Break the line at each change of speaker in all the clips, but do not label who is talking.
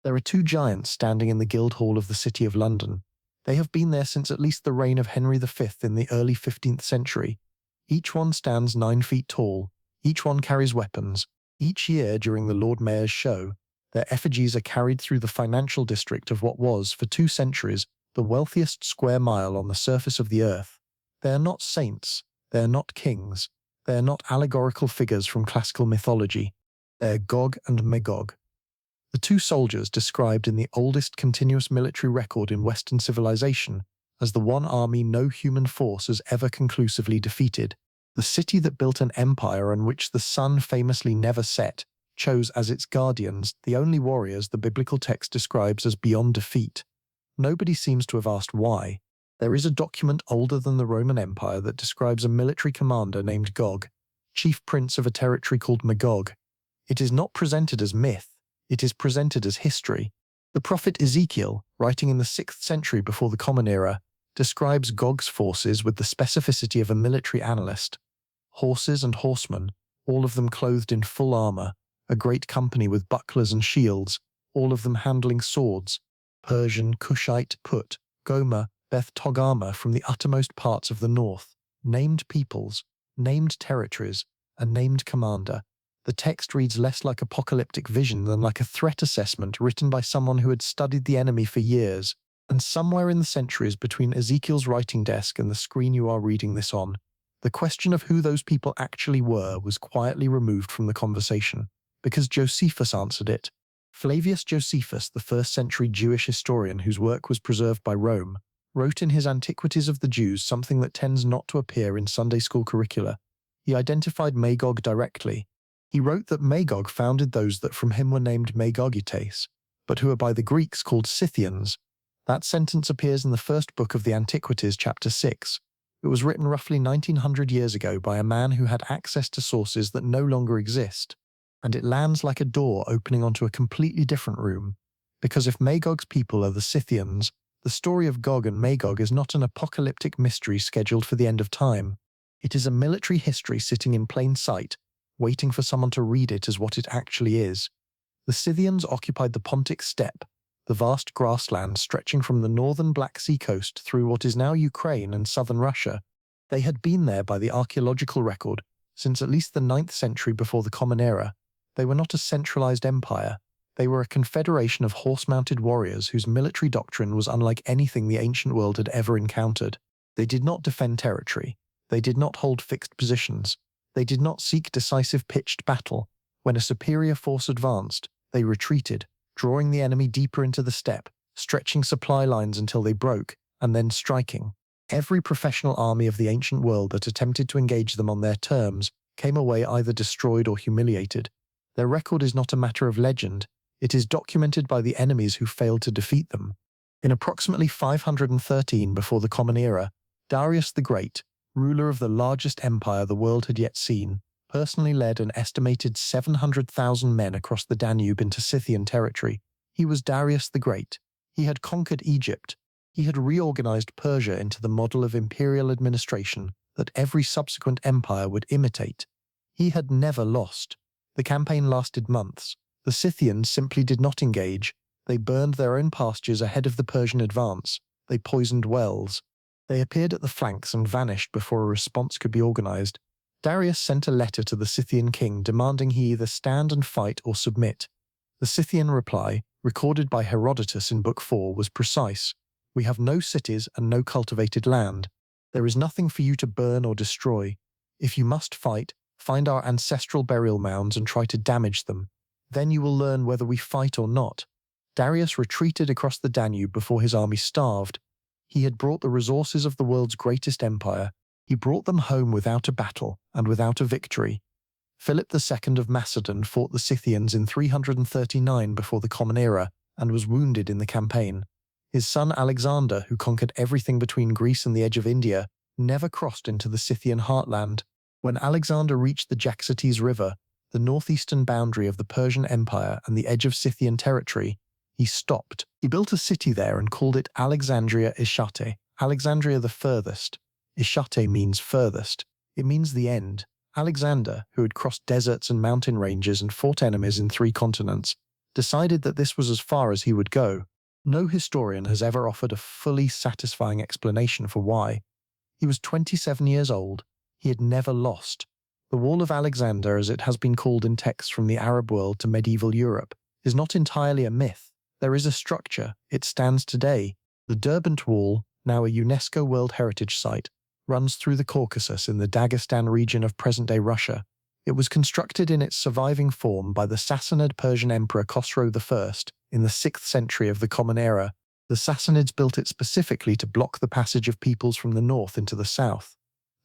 There are two giants standing in the Guildhall of the City of London. They have been there since at least the reign of Henry V in the early 15th century. Each one stands 9 feet tall. Each one carries weapons. Each year during the Lord Mayor's show, their effigies are carried through the financial district of what was, for 2 centuries, the wealthiest square mile on the surface of the earth. They are not saints. They are not kings. They are not allegorical figures from classical mythology. They are Gog and Magog. The two soldiers described in the oldest continuous military record in Western civilization as the one army no human force has ever conclusively defeated. The city that built an empire on which the sun famously never set chose as its guardians the only warriors the biblical text describes as beyond defeat. Nobody seems to have asked why. There is a document older than the Roman Empire that describes a military commander named Gog, chief prince of a territory called Magog. It is not presented as myth. It is presented as history. The prophet Ezekiel, writing in the 6th century before the Common Era, describes Gog's forces with the specificity of a military analyst. Horses and horsemen, all of them clothed in full armor, a great company with bucklers and shields, all of them handling swords, Persian, Cushite, Put, Gomer, Beth Togarmah from the uttermost parts of the north, named peoples, named territories, a named commander. The text reads less like apocalyptic vision than like a threat assessment written by someone who had studied the enemy for years. And somewhere in the centuries between Ezekiel's writing desk and the screen you are reading this on, the question of who those people actually were was quietly removed from the conversation, because Josephus answered it. Flavius Josephus, the 1st century Jewish historian whose work was preserved by Rome, wrote in his Antiquities of the Jews something that tends not to appear in Sunday school curricula. He identified Magog directly. He wrote that Magog founded those that from him were named Magogites, but who are by the Greeks called Scythians. That sentence appears in the first book of the Antiquities, chapter 6. It was written roughly 1900 years ago by a man who had access to sources that no longer exist, and it lands like a door opening onto a completely different room. Because if Magog's people are the Scythians, the story of Gog and Magog is not an apocalyptic mystery scheduled for the end of time. It is a military history sitting in plain sight, waiting for someone to read it as what it actually is. The Scythians occupied the Pontic steppe, the vast grassland stretching from the northern Black Sea coast through what is now Ukraine and southern Russia. They had been there by the archaeological record since at least the 9th century before the Common Era. They were not a centralized empire. They were a confederation of horse-mounted warriors whose military doctrine was unlike anything the ancient world had ever encountered. They did not defend territory. They did not hold fixed positions. They did not seek decisive pitched battle. When a superior force advanced, they retreated, drawing the enemy deeper into the steppe, stretching supply lines until they broke, and then striking. Every professional army of the ancient world that attempted to engage them on their terms came away either destroyed or humiliated. Their record is not a matter of legend. It is documented by the enemies who failed to defeat them. In approximately 513 before the Common Era, Darius the Great, ruler of the largest empire the world had yet seen, personally led an estimated 700,000 men across the Danube into Scythian territory. He was Darius the Great. He had conquered Egypt. He had reorganized Persia into the model of imperial administration that every subsequent empire would imitate. He had never lost. The campaign lasted months. The Scythians simply did not engage. They burned their own pastures ahead of the Persian advance. They poisoned wells. They appeared at the flanks and vanished before a response could be organized. Darius sent a letter to the Scythian king demanding he either stand and fight or submit. The Scythian reply, recorded by Herodotus in Book 4, was precise. We have no cities and no cultivated land. There is nothing for you to burn or destroy. If you must fight, find our ancestral burial mounds and try to damage them. Then you will learn whether we fight or not. Darius retreated across the Danube before his army starved. He had brought the resources of the world's greatest empire. He brought them home without a battle and without a victory. Philip II of Macedon fought the Scythians in 339 before the Common Era and was wounded in the campaign. His son Alexander, who conquered everything between Greece and the edge of India, never crossed into the Scythian heartland. When Alexander reached the Jaxartes River, the northeastern boundary of the Persian Empire and the edge of Scythian territory, he stopped. He built a city there and called it Alexandria Ishate, Alexandria the furthest. Ishate means furthest. It means the end. Alexander, who had crossed deserts and mountain ranges and fought enemies in 3 continents, decided that this was as far as he would go. No historian has ever offered a fully satisfying explanation for why. He was 27 years old. He had never lost. The Wall of Alexander, as it has been called in texts from the Arab world to medieval Europe, is not entirely a myth. There is a structure. It stands today. The Derbent Wall, now a UNESCO World Heritage Site, runs through the Caucasus in the Dagestan region of present-day Russia. It was constructed in its surviving form by the Sassanid Persian Emperor Khosrow I in the 6th century of the Common Era. The Sassanids built it specifically to block the passage of peoples from the north into the south.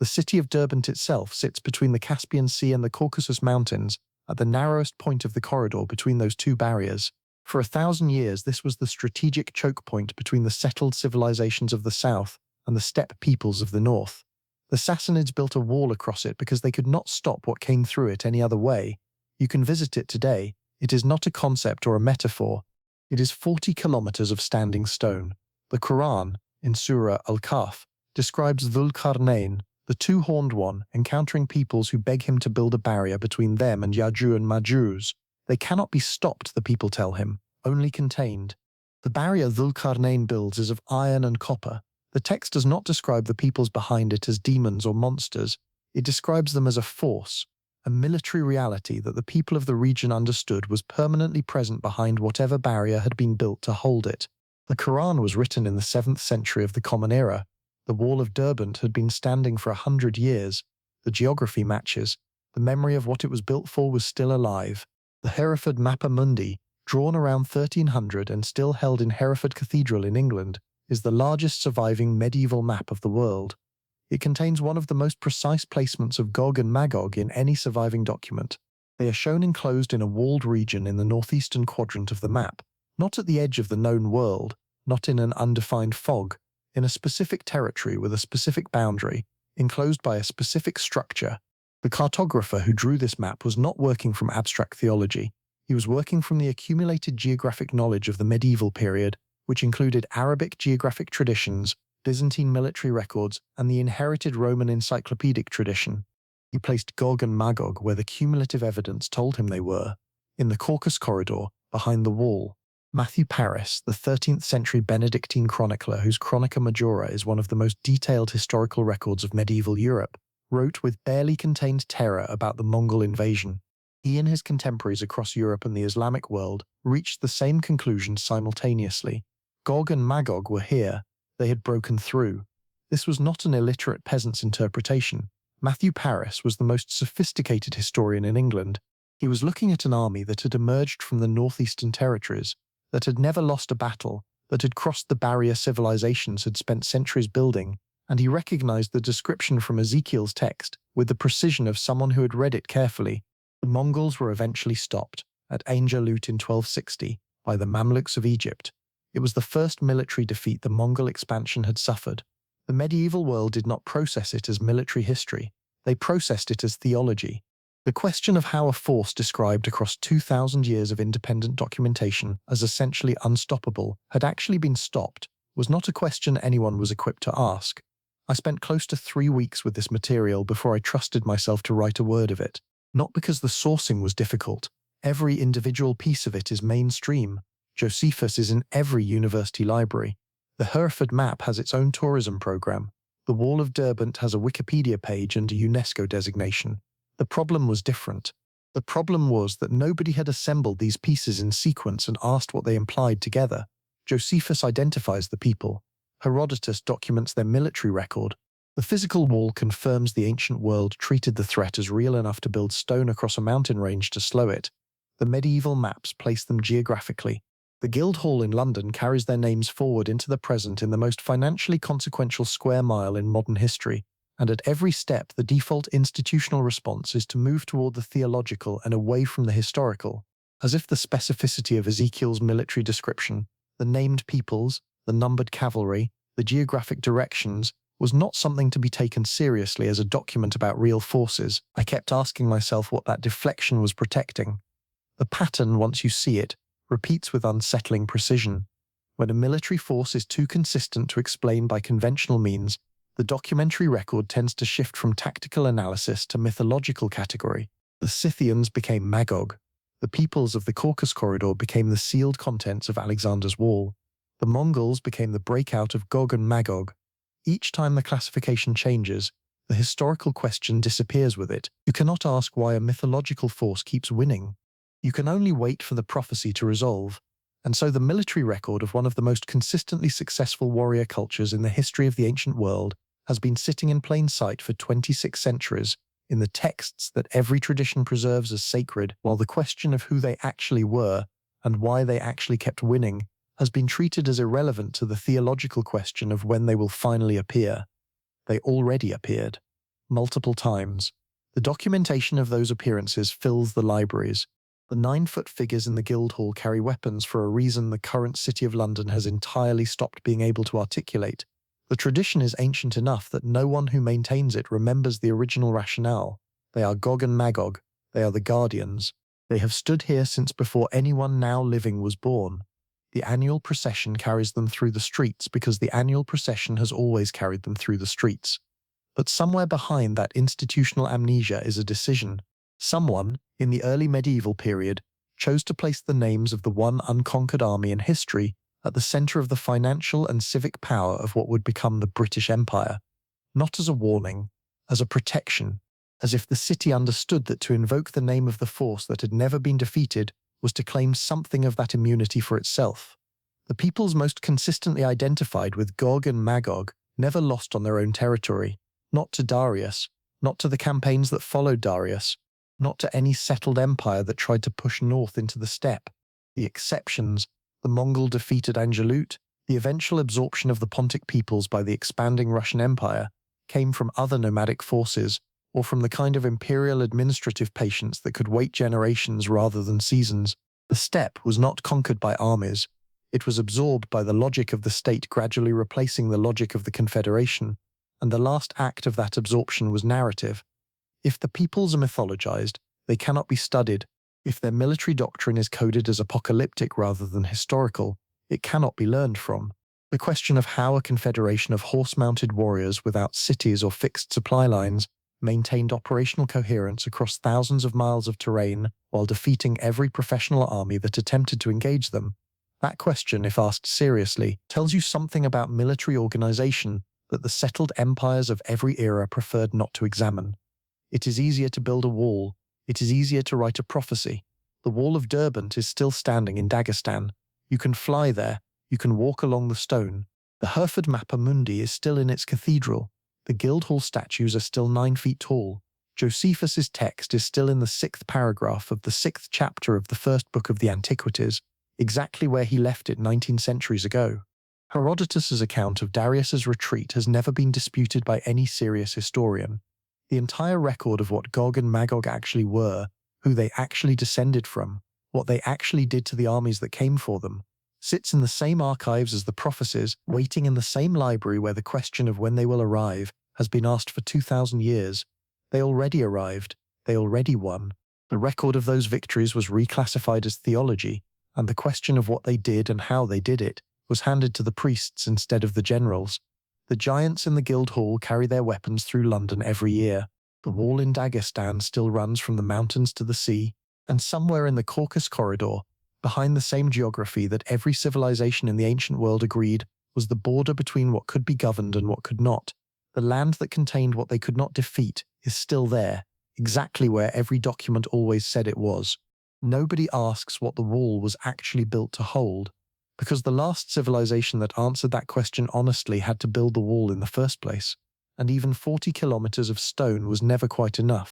The city of Derbent itself sits between the Caspian Sea and the Caucasus Mountains, at the narrowest point of the corridor between those two barriers. For 1,000 years, this was the strategic choke point between the settled civilizations of the south and the steppe peoples of the north. The Sassanids built a wall across it because they could not stop what came through it any other way. You can visit it today. It is not a concept or a metaphor. It is 40 kilometers of standing stone. The Quran, in Surah Al-Kahf, describes Dhul Qarnayn, the two-horned one, encountering peoples who beg him to build a barrier between them and Ya'juj and Ma'juj. They cannot be stopped, the people tell him, only contained. The barrier Dhul Qarnayn builds is of iron and copper. The text does not describe the peoples behind it as demons or monsters. It describes them as a force, a military reality that the people of the region understood was permanently present behind whatever barrier had been built to hold it. The Quran was written in the 7th century of the Common Era. The Wall of Derbent had been standing for 100 years. The geography matches. The memory of what it was built for was still alive. The Hereford Mappa Mundi, drawn around 1300 and still held in Hereford Cathedral in England, is the largest surviving medieval map of the world. It contains one of the most precise placements of Gog and Magog in any surviving document. They are shown enclosed in a walled region in the northeastern quadrant of the map, not at the edge of the known world, not in an undefined fog, in a specific territory with a specific boundary, enclosed by a specific structure. The cartographer who drew this map was not working from abstract theology. He was working from the accumulated geographic knowledge of the medieval period, which included Arabic geographic traditions, Byzantine military records, and the inherited Roman encyclopedic tradition. He placed Gog and Magog where the cumulative evidence told him they were, in the Caucasus corridor, behind the wall. Matthew Paris, the 13th century Benedictine chronicler whose Chronica Majora is one of the most detailed historical records of medieval Europe, wrote with barely contained terror about the Mongol invasion. He and his contemporaries across Europe and the Islamic world reached the same conclusion simultaneously. Gog and Magog were here. They had broken through. This was not an illiterate peasant's interpretation. Matthew Paris was the most sophisticated historian in England. He was looking at an army that had emerged from the northeastern territories, that had never lost a battle, that had crossed the barrier civilizations had spent centuries building, and he recognized the description from Ezekiel's text with the precision of someone who had read it carefully. The Mongols were eventually stopped, at Ain Jalut in 1260, by the Mamluks of Egypt. It was the first military defeat the Mongol expansion had suffered. The medieval world did not process it as military history. They processed it as theology. The question of how a force described across 2,000 years of independent documentation as essentially unstoppable had actually been stopped was not a question anyone was equipped to ask. I spent close to 3 weeks with this material before I trusted myself to write a word of it. Not because the sourcing was difficult. Every individual piece of it is mainstream. Josephus is in every university library. The Hereford map has its own tourism program. The Wall of Derbent has a Wikipedia page and a UNESCO designation. The problem was different. The problem was that nobody had assembled these pieces in sequence and asked what they implied together. Josephus identifies the people. Herodotus documents their military record. The physical wall confirms the ancient world treated the threat as real enough to build stone across a mountain range to slow it. The medieval maps place them geographically. The Guildhall in London carries their names forward into the present in the most financially consequential square mile in modern history, and at every step the default institutional response is to move toward the theological and away from the historical, as if the specificity of Ezekiel's military description, the named peoples, the numbered cavalry, the geographic directions, was not something to be taken seriously as a document about real forces. I kept asking myself what that deflection was protecting. The pattern, once you see it, repeats with unsettling precision. When a military force is too consistent to explain by conventional means, the documentary record tends to shift from tactical analysis to mythological category. The Scythians became Magog. The peoples of the Caucasus corridor became the sealed contents of Alexander's wall. The Mongols became the breakout of Gog and Magog. Each time the classification changes, the historical question disappears with it. You cannot ask why a mythological force keeps winning. You can only wait for the prophecy to resolve. And so the military record of one of the most consistently successful warrior cultures in the history of the ancient world has been sitting in plain sight for 26 centuries in the texts that every tradition preserves as sacred, while the question of who they actually were and why they actually kept winning has been treated as irrelevant to the theological question of when they will finally appear. They already appeared. Multiple times. The documentation of those appearances fills the libraries. The 9-foot figures in the Guildhall carry weapons for a reason the current city of London has entirely stopped being able to articulate. The tradition is ancient enough that no one who maintains it remembers the original rationale. They are Gog and Magog. They are the guardians. They have stood here since before anyone now living was born. The annual procession carries them through the streets because the annual procession has always carried them through the streets. But somewhere behind that institutional amnesia is a decision. Someone, in the early medieval period, chose to place the names of the one unconquered army in history at the center of the financial and civic power of what would become the British Empire. Not as a warning, as a protection, as if the city understood that to invoke the name of the force that had never been defeated was to claim something of that immunity for itself. The peoples most consistently identified with Gog and Magog never lost on their own territory, not to Darius, not to the campaigns that followed Darius, not to any settled empire that tried to push north into the steppe. The exceptions, the Mongol defeat at Angelut, the eventual absorption of the Pontic peoples by the expanding Russian Empire, came from other nomadic forces, or from the kind of imperial administrative patience that could wait generations rather than seasons. The steppe was not conquered by armies. It was absorbed by the logic of the state gradually replacing the logic of the confederation, and the last act of that absorption was narrative. If the peoples are mythologized, they cannot be studied. If their military doctrine is coded as apocalyptic rather than historical, it cannot be learned from. The question of how a confederation of horse-mounted warriors without cities or fixed supply lines maintained operational coherence across thousands of miles of terrain while defeating every professional army that attempted to engage them. That question, if asked seriously, tells you something about military organization that the settled empires of every era preferred not to examine. It is easier to build a wall. It is easier to write a prophecy. The Wall of Derbent is still standing in Dagestan. You can fly there. You can walk along the stone. The Hereford Mappa Mundi is still in its cathedral. The Guildhall statues are still 9 feet tall. Josephus's text is still in the 6th paragraph of the 6th chapter of the first book of the Antiquities, exactly where he left it 19 centuries ago. Herodotus's account of Darius's retreat has never been disputed by any serious historian. The entire record of what Gog and Magog actually were, who they actually descended from, what they actually did to the armies that came for them, sits in the same archives as the prophecies, waiting in the same library where the question of when they will arrive has been asked for 2,000 years. They already arrived. They already won. The record of those victories was reclassified as theology, and the question of what they did and how they did it was handed to the priests instead of the generals. The giants in the Guildhall carry their weapons through London every year. The wall in Dagestan still runs from the mountains to the sea, and somewhere in the Caucasus corridor, behind the same geography that every civilization in the ancient world agreed was the border between what could be governed and what could not, the land that contained what they could not defeat is still there, exactly where every document always said it was. Nobody asks what the wall was actually built to hold, because the last civilization that answered that question honestly had to build the wall in the first place, and even 40 kilometers of stone was never quite enough.